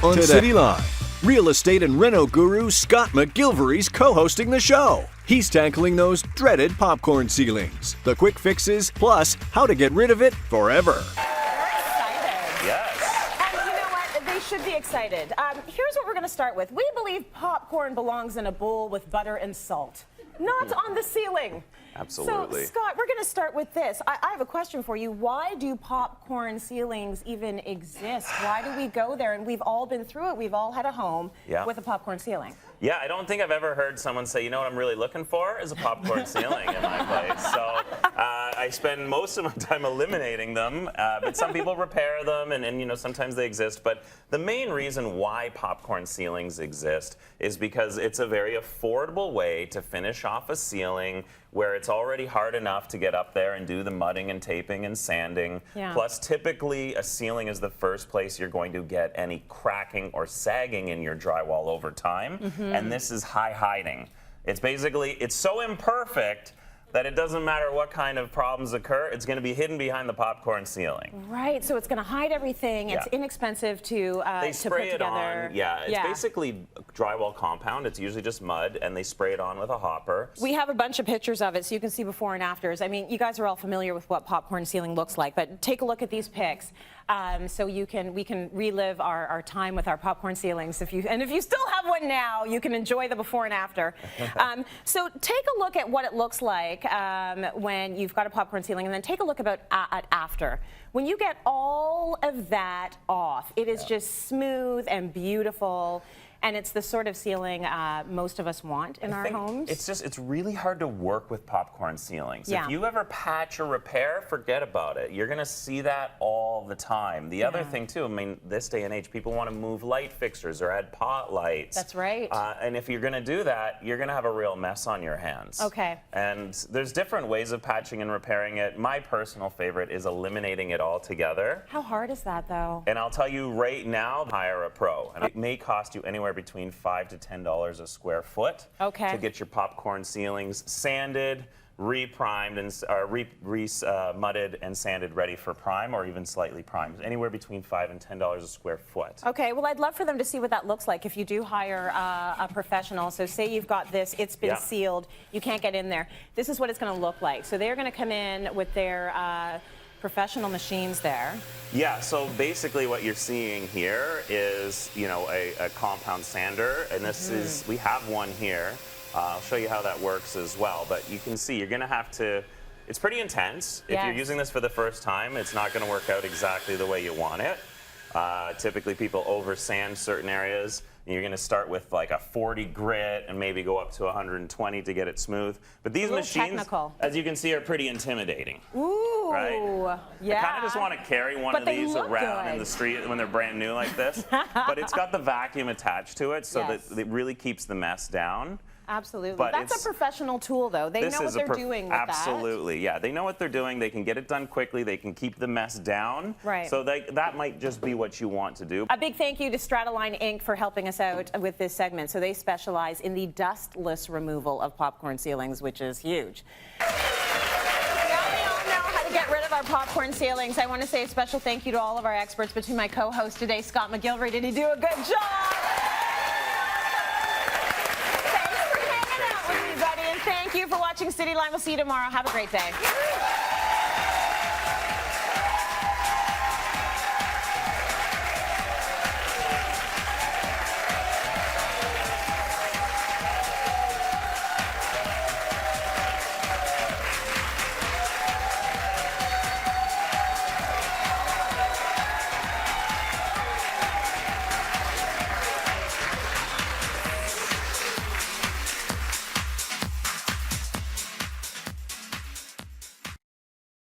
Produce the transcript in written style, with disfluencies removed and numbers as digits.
on Cityline. Real estate and reno guru Scott McGillivray's co-hosting the show. He's tackling those dreaded popcorn ceilings, the quick fixes, plus how to get rid of it forever. We're excited. Yes. And you know what? They should be excited. Here's what we're going to start with. We believe popcorn belongs in a bowl with butter and salt, not on the ceiling. Absolutely. So, Scott, we're going to start with this. I have a question for you. Why do popcorn ceilings even exist? Why do we go there? And we've all been through it. We've all had a home with a popcorn ceiling. Yeah, I don't think I've ever heard someone say, you know what I'm really looking for is a popcorn ceiling in my place. So I spend most of my time eliminating them, but some people repair them and you know, sometimes they exist. But the main reason why popcorn ceilings exist is because it's a very affordable way to finish off a ceiling where it's already hard enough to get up there and do the mudding and taping and sanding. Yeah. Plus, typically, a ceiling is the first place you're going to get any cracking or sagging in your drywall over time. And this is high hiding. It's basically, it's so imperfect that it doesn't matter what kind of problems occur, it's going to be hidden behind the popcorn ceiling. Right, so it's going to hide everything. It's inexpensive to They spray put it together. on. Yeah, it's basically drywall compound. It's usually just mud, and they spray it on with a hopper. We have a bunch of pictures of it, so you can see before and afters. I mean, you guys are all familiar with what popcorn ceiling looks like, but take a look at these pics, so we can relive our time with our popcorn ceilings. If you still have one now, you can enjoy the before and after. So take a look at what it looks like when you've got a popcorn ceiling, and then take a look at after. When you get all of that off, it is just smooth and beautiful. And it's the sort of ceiling most of us want in our homes. It's really hard to work with popcorn ceilings. Yeah. If you ever patch or repair, forget about it. You're going to see that all the time. The other thing, too, I mean, this day and age, people want to move light fixtures or add pot lights. That's right. And if you're going to do that, you're going to have a real mess on your hands. Okay. And there's different ways of patching and repairing it. My personal favorite is eliminating it altogether. How hard is that, though? And I'll tell you right now, hire a pro. And it may cost you anywhere between $5 to $10 a square foot to get your popcorn ceilings sanded, re-primed, and mudded and sanded, ready for prime, or even slightly primed. Anywhere between $5 and $10 a square foot. Okay, well, I'd love for them to see what that looks like if you do hire a professional. So say you've got this, it's been sealed, you can't get in there. This is what it's going to look like. So they're going to come in with their professional machines there. Yeah, so basically what you're seeing here is, you know, a compound sander, and this is, we have one here. I'll show you how that works as well, but you can see you're going to have to, it's pretty intense. If you're using this for the first time, it's not going to work out exactly the way you want it. Typically people over sand certain areas. You're going to start with like a 40 grit and maybe go up to 120 to get it smooth. But these machines, as you can see, are pretty intimidating. Ooh, right? Yeah. I kind of just want to carry one of these around in the street when they're brand new like this. But it's got the vacuum attached to it, so that it really keeps the mess down. Absolutely. But that's a professional tool, though. They know what they're doing with that. Absolutely, yeah. They know what they're doing. They can get it done quickly. They can keep the mess down. Right. So that might just be what you want to do. A big thank you to Strataline Inc. for helping us out with this segment. So they specialize in the dustless removal of popcorn ceilings, which is huge. Now we all know how to get rid of our popcorn ceilings. I want to say a special thank you to all of our experts, between my co-host today, Scott McGillivray. Did he do a good job? Thank you for watching Cityline. We'll see you tomorrow. Have a great day.